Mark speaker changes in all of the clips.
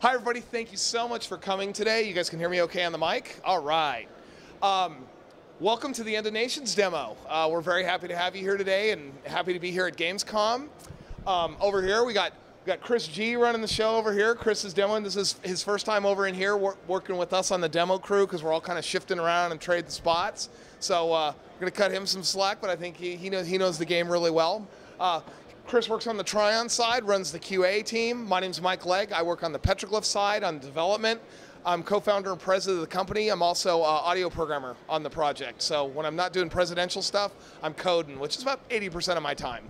Speaker 1: Hi, everybody. Thank you so much for coming today. You guys can hear me okay on the mic? All right. Welcome to the End of Nations demo. We're very happy to have you here today and happy to be here at Gamescom. Over here, we got Chris G running the show over here. Chris is demoing. This is his first time over in here working with us on the demo crew because we're all kind of shifting around and trading spots. So we're going to cut him some slack, but I think he knows the game really well. Chris works on the Tryon side, runs the QA team. My name's Mike Legg. I work on the Petroglyph side on development. I'm co-founder and president of the company. I'm also audio programmer on the project. So when I'm not doing presidential stuff, I'm coding, which is about 80% of my time.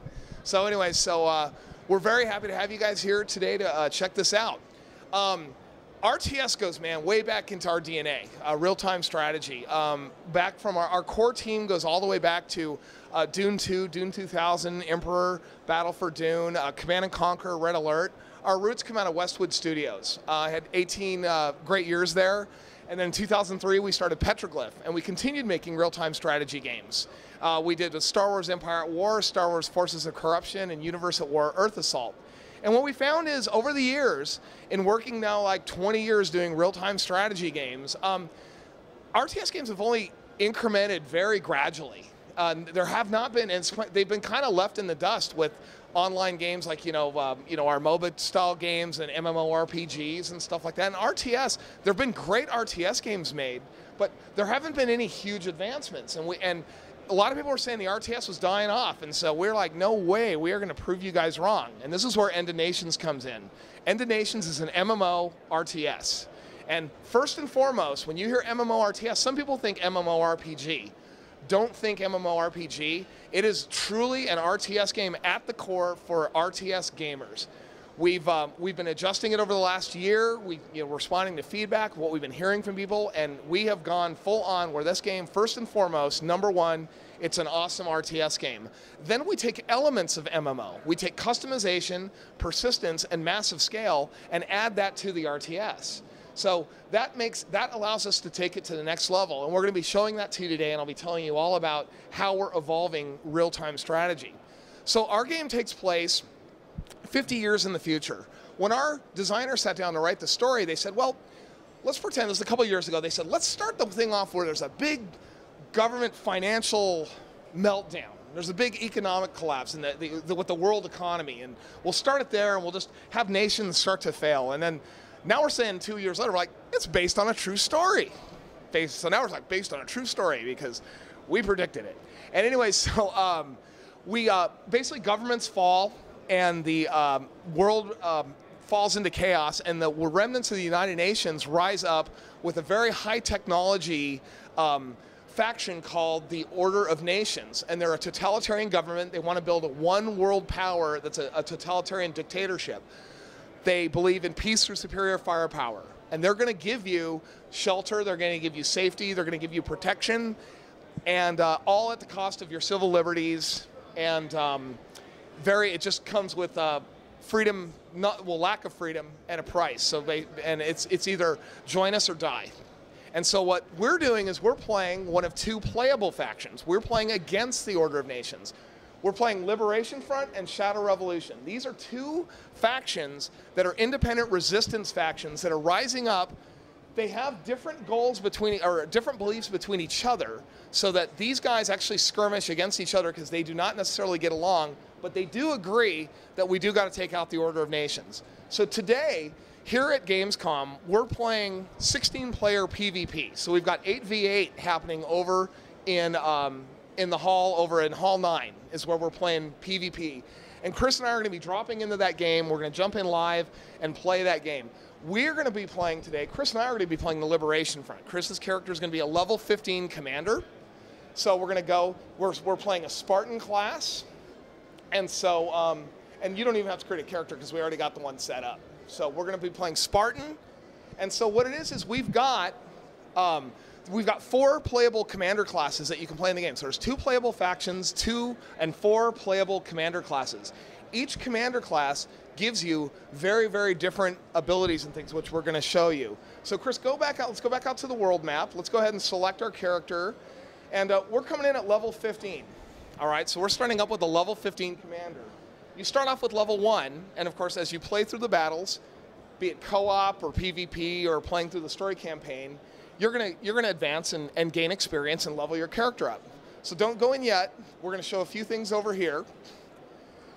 Speaker 1: So anyway, we're very happy to have you guys here today to check this out. RTS goes, man, way back into our DNA, real-time strategy. Back from our core team goes all the way back to Dune 2, Dune 2000, Emperor, Battle for Dune, Command & Conquer, Red Alert. Our roots come out of Westwood Studios. I had 18 great years there. And then in 2003, we started Petroglyph, and we continued making real-time strategy games. We did a Star Wars Empire at War, Star Wars Forces of Corruption, and Universe at War, Earth Assault. And what we found is, over the years, in working now like 20 years doing real-time strategy games, RTS games have only incremented very gradually. There have not been, and they've been kind of left in the dust with online games like our MOBA-style games and MMORPGs and stuff like that. And RTS, there have been great RTS games made, but there haven't been any huge advancements. And a lot of people were saying the RTS was dying off, and so we're like, no way, we are going to prove you guys wrong. And this is where End of Nations comes in. End of Nations is an MMO RTS. And first and foremost, when you hear MMO RTS, some people think MMORPG. Don't think MMORPG. It is truly an RTS game at the core for RTS gamers. We've been adjusting it over the last year. We're responding to feedback, what we've been hearing from people, and we have gone full on where this game, first and foremost, number one, it's an awesome RTS game. Then we take elements of MMO. We take customization, persistence, and massive scale and add that to the RTS. So that allows us to take it to the next level, and we're going to be showing that to you today, and I'll be telling you all about how we're evolving real-time strategy. So our game takes place 50 years in the future. When our designers sat down to write the story, they said, well, let's pretend, this was a couple years ago, they said, let's start the thing off where there's a big government financial meltdown. There's a big economic collapse with the world economy, and we'll start it there, and we'll just have nations start to fail. And then now we're saying 2 years later, we're like, it's based on a true story. So now we're like, based on a true story because we predicted it. And anyway, so basically governments fall, and the world falls into chaos, and the remnants of the United Nations rise up with a very high technology faction called the Order of Nations. And they're a totalitarian government. They want to build a one world power that's a totalitarian dictatorship. They believe in peace through superior firepower. And they're going to give you shelter, they're going to give you safety, they're going to give you protection, and all at the cost of your civil liberties. And it just comes with freedom, lack of freedom, and a price. So it's either join us or die. And so what we're doing is we're playing one of two playable factions. We're playing against the Order of Nations. We're playing Liberation Front and Shadow Revolution. These are two factions that are independent resistance factions that are rising up. They have different goals or different beliefs between each other, so that these guys actually skirmish against each other because they do not necessarily get along, but they do agree that we do got to take out the Order of Nations. So today, here at Gamescom, we're playing 16-player PvP. So we've got 8v8 happening over in the hall, over in Hall 9 is where we're playing PvP. And Chris and I are going to be dropping into that game. We're going to jump in live and play that game. We're going to be playing today, Chris and I are going to be playing the Liberation Front. Chris's character is going to be a level 15 commander. So we're going to go, we're playing a Spartan class. And so, and you don't even have to create a character because we already got the one set up. So we're going to be playing Spartan. And so what it is we've got 4 playable commander classes that you can play in the game. So there's 2 playable factions, 2 and 4 playable commander classes. Each commander class gives you very, very different abilities and things, which we're going to show you. So Chris, go back out. Let's go back out to the world map. Let's go ahead and select our character. And we're coming in at level 15. All right, so we're starting up with a level 15 commander. You start off with level 1, and of course, as you play through the battles, be it co-op or PvP or playing through the story campaign, you're gonna advance and gain experience and level your character up. So don't go in yet. We're gonna show a few things over here.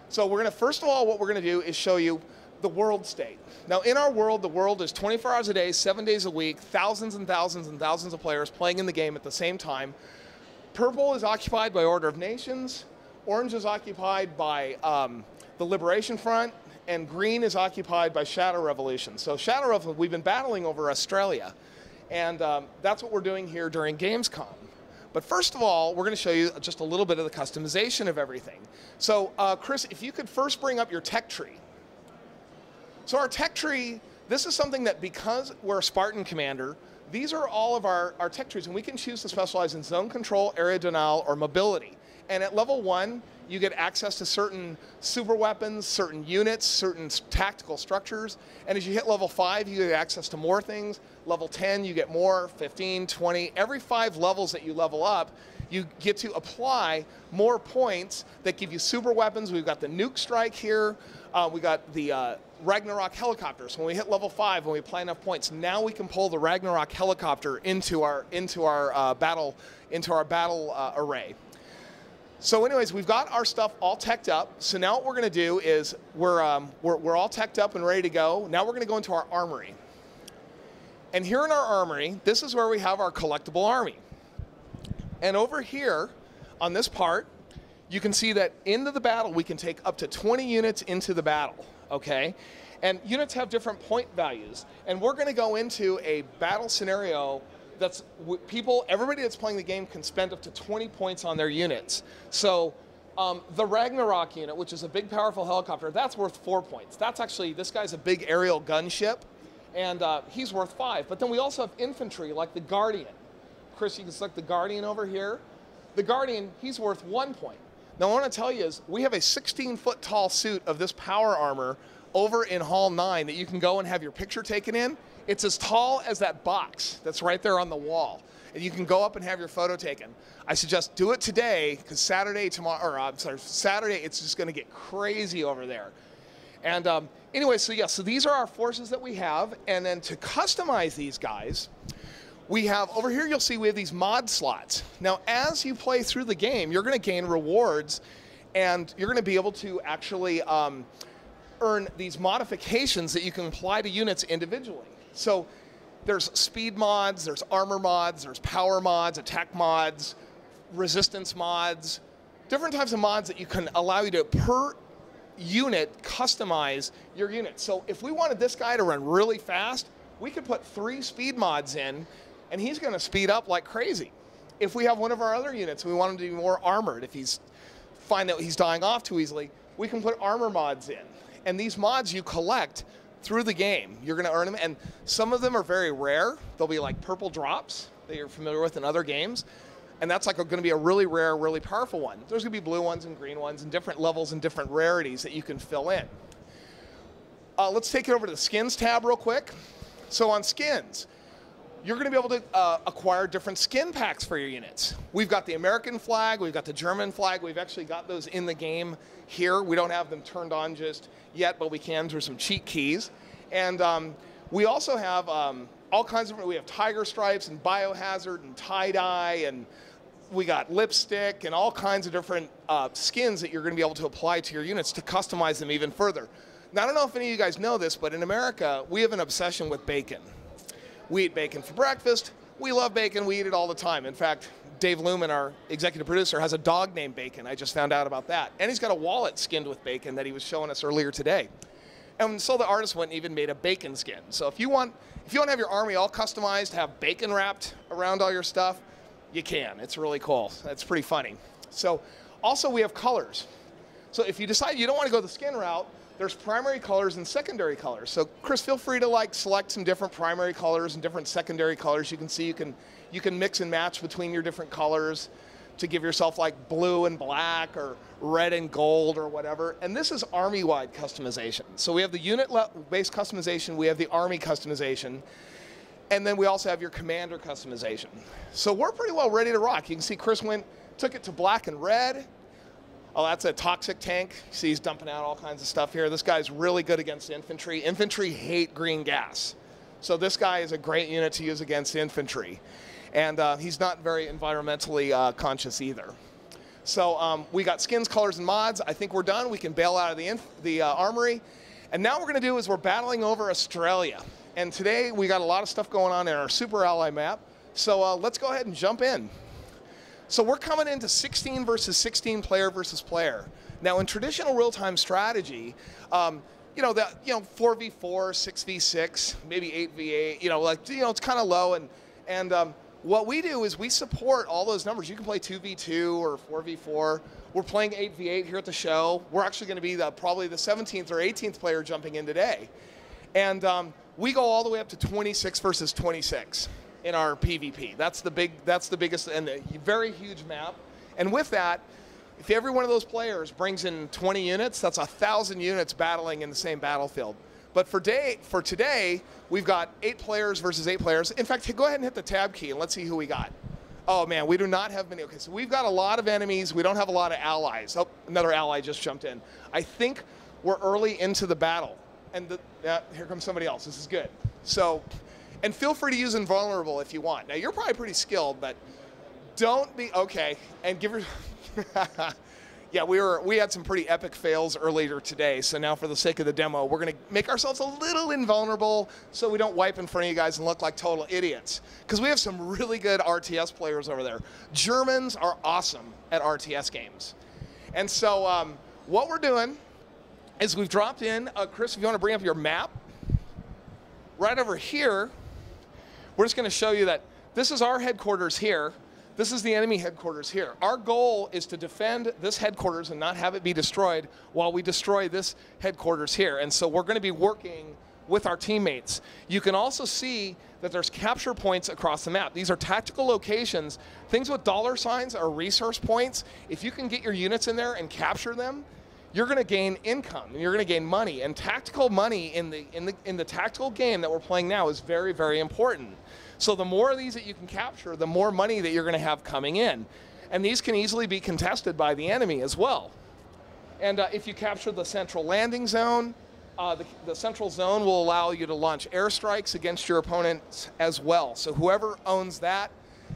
Speaker 1: So we're gonna, first of all, what we're gonna do is show you the world state. Now in our world, the world is 24 hours a day, 7 days a week, thousands and thousands and thousands of players playing in the game at the same time. Purple is occupied by Order of Nations, orange is occupied by the Liberation Front, and green is occupied by Shadow Revolution. So Shadow Revolution, we've been battling over Australia, and that's what we're doing here during Gamescom. But first of all, we're going to show you just a little bit of the customization of everything. So Chris, if you could first bring up your tech tree. So our tech tree, this is something that, because we're a Spartan commander, these are all of our tech trees, and we can choose to specialize in zone control, area denial, or mobility. And at level 1, you get access to certain super weapons, certain units, certain tactical structures. And as you hit level 5, you get access to more things. Level 10, you get more, 15, 20. Every 5 levels that you level up, you get to apply more points that give you super weapons. We've got the nuke strike here. We got the Ragnarok helicopters. When we hit level 5, when we apply enough points, now we can pull the Ragnarok helicopter into our battle array. So anyways, we've got our stuff all teched up. So now what we're going to do is we're all teched up and ready to go. Now we're going to go into our armory. And here in our armory, this is where we have our collectible army. And over here on this part, you can see that into the battle, we can take up to 20 units into the battle, okay? And units have different point values. And we're going to go into a battle scenario that's everybody that's playing the game can spend up to 20 points on their units. So the Ragnarok unit, which is a big, powerful helicopter, that's worth 4 points. That's actually, this guy's a big aerial gunship, and he's worth 5. But then we also have infantry, like the Guardian. Chris, you can select the Guardian over here. The Guardian, he's worth 1 point. Now, what I want to tell you is we have a 16-foot tall suit of this power armor over in Hall 9 that you can go and have your picture taken in. It's as tall as that box that's right there on the wall. And you can go up and have your photo taken. I suggest do it today, because Saturday, it's just going to get crazy over there. And anyway, so yeah, so these are our forces that we have. And then to customize these guys, we have, over here you'll see we have these mod slots. Now, as you play through the game, you're going to gain rewards, and you're going to be able to actually earn these modifications that you can apply to units individually. So there's speed mods, there's armor mods, there's power mods, attack mods, resistance mods, different types of mods that you can allow you to, per unit, customize your unit. So if we wanted this guy to run really fast, we could put 3 speed mods in, and he's going to speed up like crazy. If we have one of our other units, we want him to be more armored. If he's find that he's dying off too easily, we can put armor mods in. And these mods you collect through the game. You're going to earn them, and some of them are very rare. They'll be like purple drops that you're familiar with in other games, and that's like going to be a really rare, really powerful one. There's going to be blue ones and green ones and different levels and different rarities that you can fill in. Let's take it over to the skins tab real quick. So on skins, you're going to be able to acquire different skin packs for your units. We've got the American flag, we've got the German flag, we've actually got those in the game here. We don't have them turned on just yet, but we can through some cheat keys. And we also have all kinds of, we have tiger stripes and biohazard and tie-dye, and we got lipstick and all kinds of different skins that you're going to be able to apply to your units to customize them even further. Now, I don't know if any of you guys know this, but in America, we have an obsession with bacon. We eat bacon for breakfast. We love bacon. We eat it all the time. In fact, Dave Lumen, our executive producer, has a dog named Bacon. I just found out about that. And he's got a wallet skinned with bacon that he was showing us earlier today. And so the artist went and even made a bacon skin. So if you want to have your army all customized, have bacon wrapped around all your stuff, you can. It's really cool. That's pretty funny. So also we have colors. So if you decide you don't want to go the skin route, there's primary colors and secondary colors. So Chris, feel free to select some different primary colors and different secondary colors. You can see you can mix and match between your different colors to give yourself like blue and black or red and gold or whatever. And this is army-wide customization. So we have the unit-based customization, we have the army customization, and then we also have your commander customization. So we're pretty well ready to rock. You can see Chris took it to black and red. Oh, that's a toxic tank. See, he's dumping out all kinds of stuff here. This guy's really good against infantry. Infantry hate green gas. So this guy is a great unit to use against infantry. And he's not very environmentally conscious either. So we got skins, colors, and mods. I think we're done. We can bail out of the armory. And now what we're going to do is we're battling over Australia. And today we got a lot of stuff going on in our Super Ally map. So let's go ahead and jump in. So we're coming into 16 versus 16 player versus player. Now in traditional real-time strategy, 4v4, 6v6, maybe 8v8, it's kind of low. And what we do is we support all those numbers. You can play 2v2 or 4v4. We're playing 8v8 here at the show. We're actually going to be probably the 17th or 18th player jumping in today. And we go all the way up to 26 versus 26 in our PvP. That's the biggest and a very huge map. And with that, if every one of those players brings in 20 units, that's 1,000 units battling in the same battlefield. But for today, we've got 8 players versus 8 players. In fact, go ahead and hit the tab key and let's see who we got. Oh man, we do not have many. Okay, so we've got a lot of enemies. We don't have a lot of allies. Oh, another ally just jumped in. I think we're early into the battle. And here comes somebody else. This is good. So, and feel free to use invulnerable if you want. Now you're probably pretty skilled, but don't be okay. And give her. Yeah, we had some pretty epic fails earlier today. So now, for the sake of the demo, we're gonna make ourselves a little invulnerable so we don't wipe in front of you guys and look like total idiots. Because we have some really good RTS players over there. Germans are awesome at RTS games. And so what we're doing is we've dropped in, Chris, if you want to bring up your map, right over here, we're just going to show you that this is our headquarters here. This is the enemy headquarters here. Our goal is to defend this headquarters and not have it be destroyed while we destroy this headquarters here. And so we're going to be working with our teammates. You can also see that there's capture points across the map. These are tactical locations. Things with dollar signs are resource points. If you can get your units in there and capture them, you're going to gain income and you're going to gain money. And tactical money in the tactical game that we're playing now is very, very important. So the more of these that you can capture, the more money that you're going to have coming in. And these can easily be contested by the enemy as well. And if you capture the central landing zone, the central zone will allow you to launch airstrikes against your opponents as well. So whoever owns that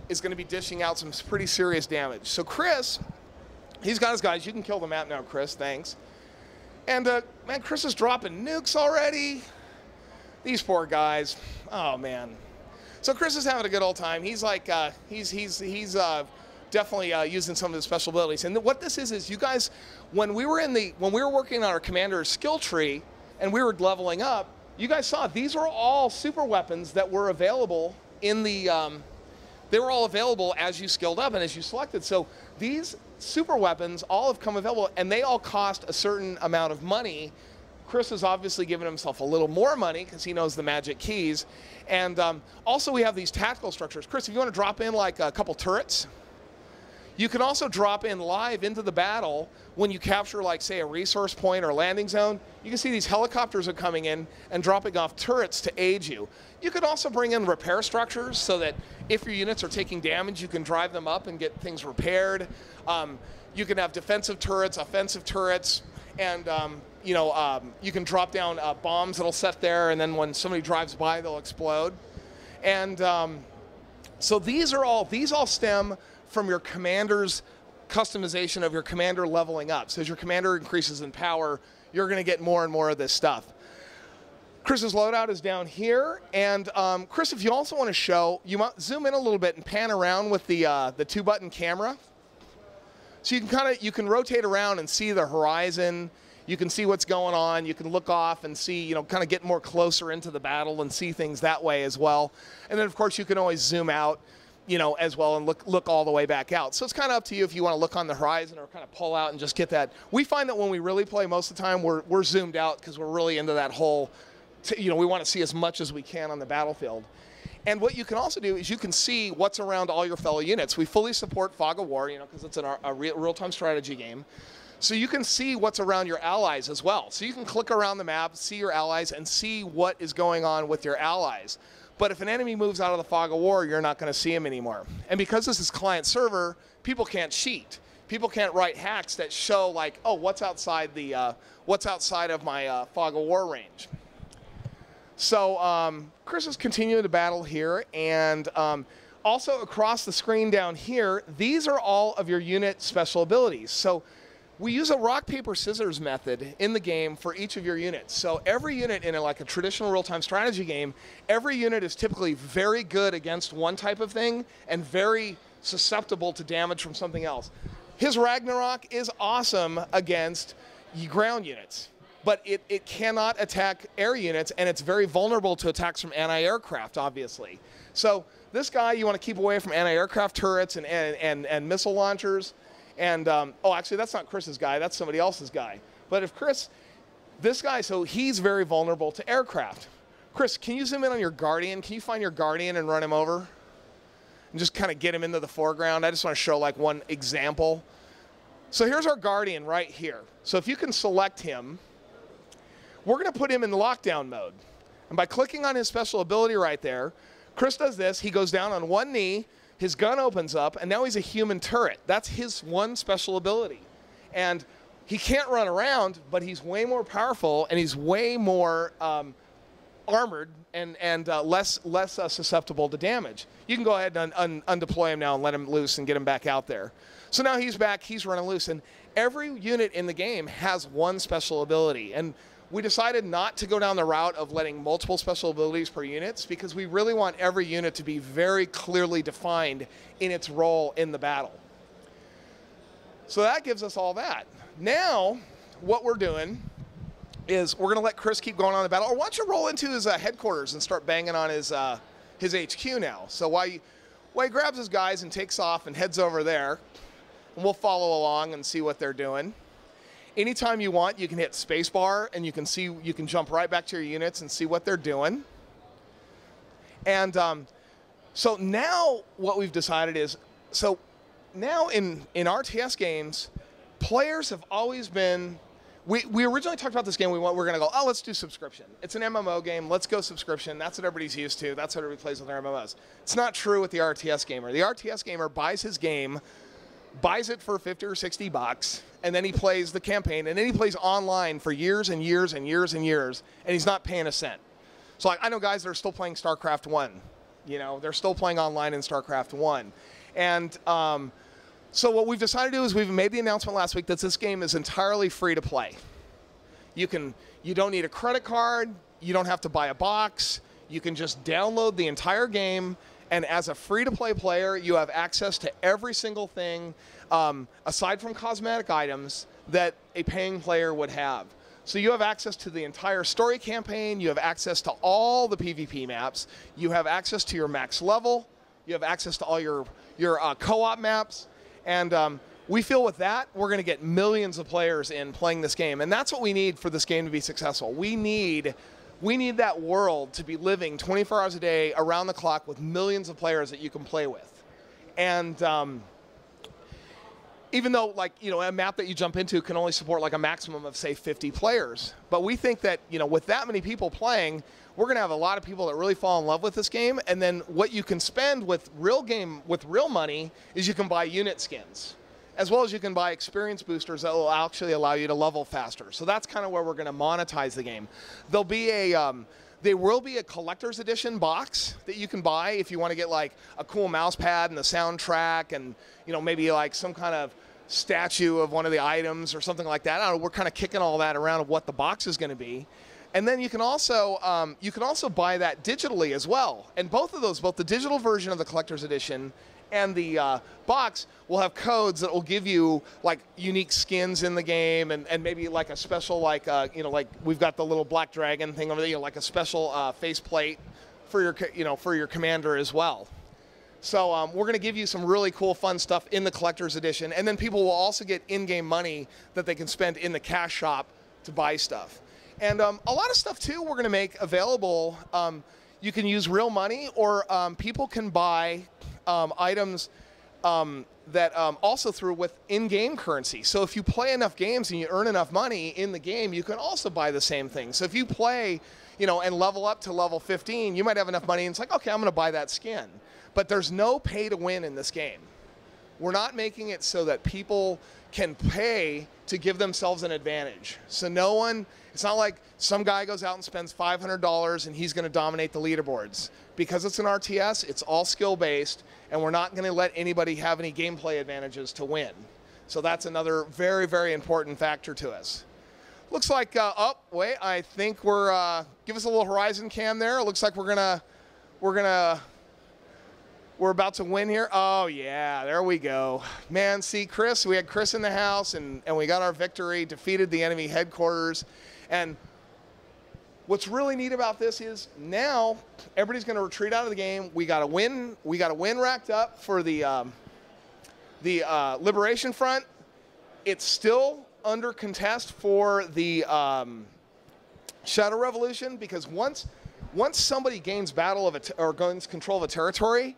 Speaker 1: is going to be dishing out some pretty serious damage. So Chris, he's got his guys. You can kill the map now, Chris. Thanks. And man, Chris is dropping nukes already. These poor guys. Oh man. So Chris is having a good old time. He's like, he's definitely using some of his special abilities. And what this is you guys, when we were working on our commander's skill tree and we were leveling up, you guys saw these were all super weapons that were available in the. They were all available as you skilled up and as you selected. So these super weapons all have come available, and they all cost a certain amount of money. Chris has obviously given himself a little more money because he knows the magic keys. And also we have these tactical structures. Chris, if you want to drop in like a couple turrets, you can also drop in live into the battle when you capture, like, say, a resource point or landing zone. You can see these helicopters are coming in and dropping off turrets to aid you. You could also bring in repair structures so that if your units are taking damage, you can drive them up and get things repaired. You can have defensive turrets, offensive turrets, and you can drop down bombs that'll set there, and then when somebody drives by, they'll explode. And so these all stem from your commander's customization of your commander leveling up. So as your commander increases in power, you're going to get more and more of this stuff. Chris's loadout is down here, and Chris, if you also want to show, you might zoom in a little bit and pan around with the 2-button camera. So you can rotate around and see the horizon. You can see what's going on. You can look off and see, kind of get more closer into the battle and see things that way as well. And then, of course, you can always zoom out, as well, and look all the way back out. So it's kind of up to you if you want to look on the horizon or kind of pull out and just get that. We find that when we really play, most of the time we're zoomed out because we're really into that whole, we want to see as much as we can on the battlefield. And what you can also do is you can see what's around all your fellow units. We fully support Fog of War, because it's a real-time strategy game. So you can see what's around your allies as well. So you can click around the map, see your allies, and see what is going on with your allies. But if an enemy moves out of the Fog of War, you're not going to see him anymore. And because this is client server, people can't cheat. people can't write hacks that show like, oh, what's outside of my fog of war range. So Chris is continuing to battle here, and also across the screen down here, these are all of your unit special abilities. So we use a rock, paper, scissors method in the game for each of your units. So every unit in like a traditional real-time strategy game, every unit is typically very good against one type of thing and very susceptible to damage from something else. His Ragnarok is awesome against ground units, but it cannot attack air units, and it's very vulnerable to attacks from anti-aircraft, obviously. So this guy, you want to keep away from anti-aircraft turrets and missile launchers. And, oh, actually, that's not Chris's guy. That's somebody else's guy. But if Chris, this guy, so he's very vulnerable to aircraft. Chris, can you zoom in on your Guardian? Can you find your Guardian and run him over? And just kind of get him into the foreground. I just want to show, like, one example. So here's our Guardian right here. So if you can select him, we're going to put him in the lockdown mode. And by clicking on his special ability right there, Chris does this. He goes down on one knee. His gun opens up, and now he's a human turret. That's his one special ability. And he can't run around, but he's way more powerful, and he's way more armored and less susceptible to damage. You can go ahead and undeploy him now and let him loose and get him back out there. So now he's back, he's running loose, and every unit in the game has one special ability. And we decided not to go down the route of letting multiple special abilities per units because we really want every unit to be very clearly defined in its role in the battle. So that gives us all that. Now, what we're doing is we're going to let Chris keep going on the battle. Or why don't you roll into his headquarters and start banging on his HQ now. So while he grabs his guys and takes off and heads over there, and we'll follow along and see what they're doing. Anytime you want, you can hit spacebar and you can jump right back to your units and see what they're doing. And so now what we've decided is, so now in RTS games, players have always been, we originally talked about this game, we're going to go, oh, let's do subscription. It's an MMO game, let's go subscription. That's what everybody's used to. That's what everybody plays with their MMOs. It's not true with the RTS gamer. The RTS gamer buys his game, buys it for 50 or 60 bucks, and then he plays the campaign, and then he plays online for years and years and years and years, and he's not paying a cent. So like, I know guys that are still playing StarCraft 1. You know, they're still playing online in StarCraft 1. And so what we've decided to do is we've made the announcement last week that this game is entirely free to play. You don't need a credit card. You don't have to buy a box. You can just download the entire game. And as a free-to-play player, you have access to every single thing, aside from cosmetic items, that a paying player would have. So you have access to the entire story campaign. You have access to all the PvP maps. You have access to your max level. You have access to all your co-op maps. And we feel with that, we're going to get millions of players in playing this game. And that's what we need for this game to be successful. We need that world to be living 24 hours a day, around the clock, with millions of players that you can play with. And even though, like, you know, a map that you jump into can only support like a maximum of, say, 50 players. But we think that, you know, with that many people playing, we're going to have a lot of people that really fall in love with this game. And then what you can spend with real money is you can buy unit skins, as well as you can buy experience boosters that will actually allow you to level faster. So that's kind of where we're going to monetize the game. There will be a collector's edition box that you can buy if you want to get like a cool mouse pad and the soundtrack, and, you know, maybe like some kind of statue of one of the items or something like that. I don't know, we're kind of kicking all that around of what the box is going to be. And then you can also buy that digitally as well. And both of those, both the digital version of the collector's edition and the box, will have codes that will give you like unique skins in the game, and maybe like a special, like you know, like we've got the little black dragon thing over there, you know, like a special faceplate for your commander as well. So we're going to give you some really cool, fun stuff in the collector's edition, and then people will also get in-game money that they can spend in the cash shop to buy stuff. And a lot of stuff too we're going to make available. You can use real money, or people can buy items that also through with in-game currency. So if you play enough games and you earn enough money in the game, you can also buy the same thing. So if you play, you know, and level up to level 15, you might have enough money and it's like, okay, I'm going to buy that skin. But there's no pay to win in this game. we're not making it so that people can pay to give themselves an advantage. So no one, it's not like some guy goes out and spends $500 and he's going to dominate the leaderboards. Because it's an RTS, it's all skill-based, and we're not going to let anybody have any gameplay advantages to win. So that's another very, very important factor to us. Looks like, oh, wait, I think we're, give us a little horizon cam there. It looks like we're about to win here. Oh, yeah, there we go. Man, see, Chris, we had Chris in the house, and we got our victory, defeated the enemy headquarters. And what's really neat about this is now everybody's going to retreat out of the game. We got a win racked up for the Liberation Front. It's still under contest for the Shadow Revolution, because once somebody gains gains control of a territory,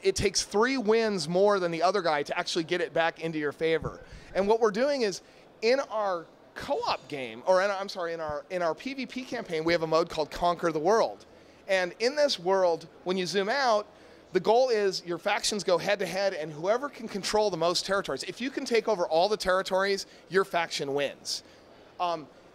Speaker 1: it takes 3 wins more than the other guy to actually get it back into your favor. And what we're doing is, in our co-op game, or in our PvP campaign, we have a mode called Conquer the World. And in this world, when you zoom out, the goal is your factions go head-to-head, and whoever can control the most territories. If you can take over all the territories, your faction wins.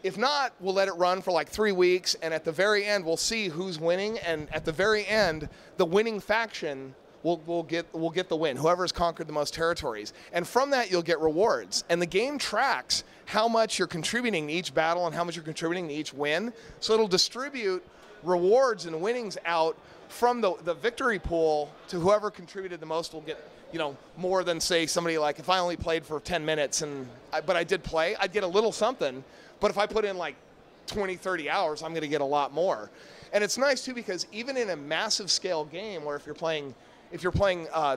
Speaker 1: If not, we'll let it run for like 3 weeks, and at the very end, we'll see who's winning. And at the very end, the winning faction will get the win. Whoever has conquered the most territories, and from that, you'll get rewards. And the game tracks how much you're contributing to each battle and how much you're contributing to each win. So it'll distribute rewards and winnings out from the victory pool to whoever contributed the most will get, you know, more than, say, somebody like, if I only played for 10 minutes but I did play, I'd get a little something. But if I put in like 20, 30 hours, I'm going to get a lot more. And it's nice too, because even in a massive scale game where if you're playing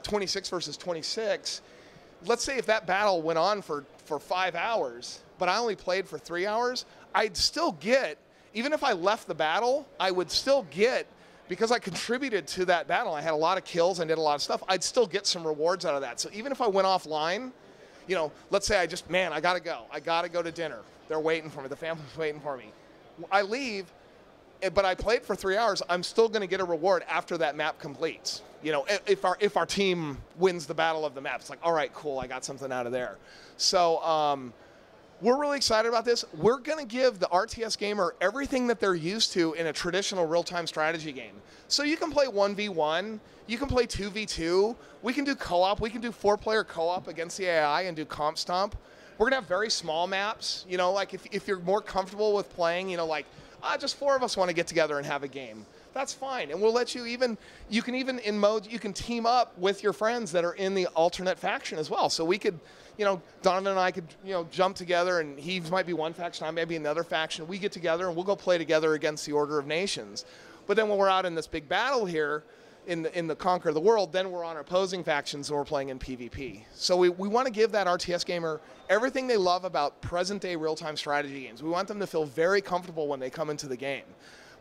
Speaker 1: 26 versus 26, let's say if that battle went on for 5 hours, but I only played for 3 hours, I'd still get, even if I left the battle, I would still get, because I contributed to that battle, I had a lot of kills and did a lot of stuff, I'd still get some rewards out of that. So even if I went offline, you know, let's say I gotta go. I gotta go to dinner. They're waiting for me. The family's waiting for me. I leave, but I played for 3 hours, I'm still gonna get a reward after that map completes. You know, if our team wins the battle of the map, it's like, all right, cool, I got something out of there. So we're really excited about this. We're going to give the RTS gamer everything that they're used to in a traditional real-time strategy game. So you can play 1v1, you can play 2v2, we can do co-op, we can do 4-player co-op against the AI and do comp stomp. We're going to have very small maps, you know, like if you're more comfortable with playing, you know, like, just 4 of us want to get together and have a game. That's fine, and we'll let you you can even in modes, you can team up with your friends that are in the alternate faction as well. So we could, you know, Donovan and I could, you know, jump together, and he might be one faction, I may be another faction. We get together and we'll go play together against the Order of Nations. But then when we're out in this big battle here, in the Conquer the World, then we're on opposing factions and we're playing in PvP. So we want to give that RTS gamer everything they love about present-day real-time strategy games. We want them to feel very comfortable when they come into the game.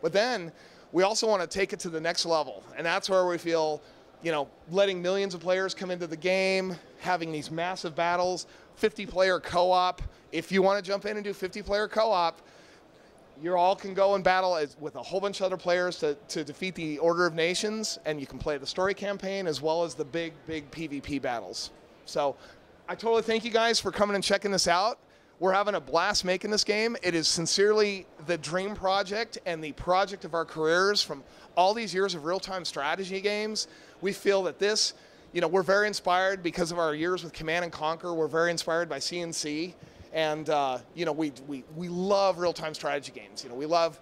Speaker 1: But then we also want to take it to the next level, and that's where we feel, you know, letting millions of players come into the game, having these massive battles, 50-player co-op. If you want to jump in and do 50-player co-op, you all can go and battle with a whole bunch of other players to defeat the Order of Nations, and you can play the story campaign as well as the big PvP battles. So I totally thank you guys for coming and checking this out. We're having a blast making this game. It is sincerely the dream project and the project of our careers from all these years of real-time strategy games. We feel that this, you know, we're very inspired because of our years with Command and Conquer. We're very inspired by CNC. And, you know, we love real-time strategy games. You know, we love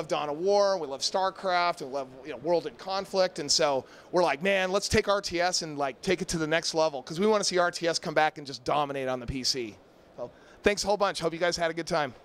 Speaker 1: Dawn of War, we love StarCraft, we love, you know, World in Conflict. And so we're like, man, let's take RTS and like take it to the next level, because we want to see RTS come back and just dominate on the PC. So thanks a whole bunch. Hope you guys had a good time.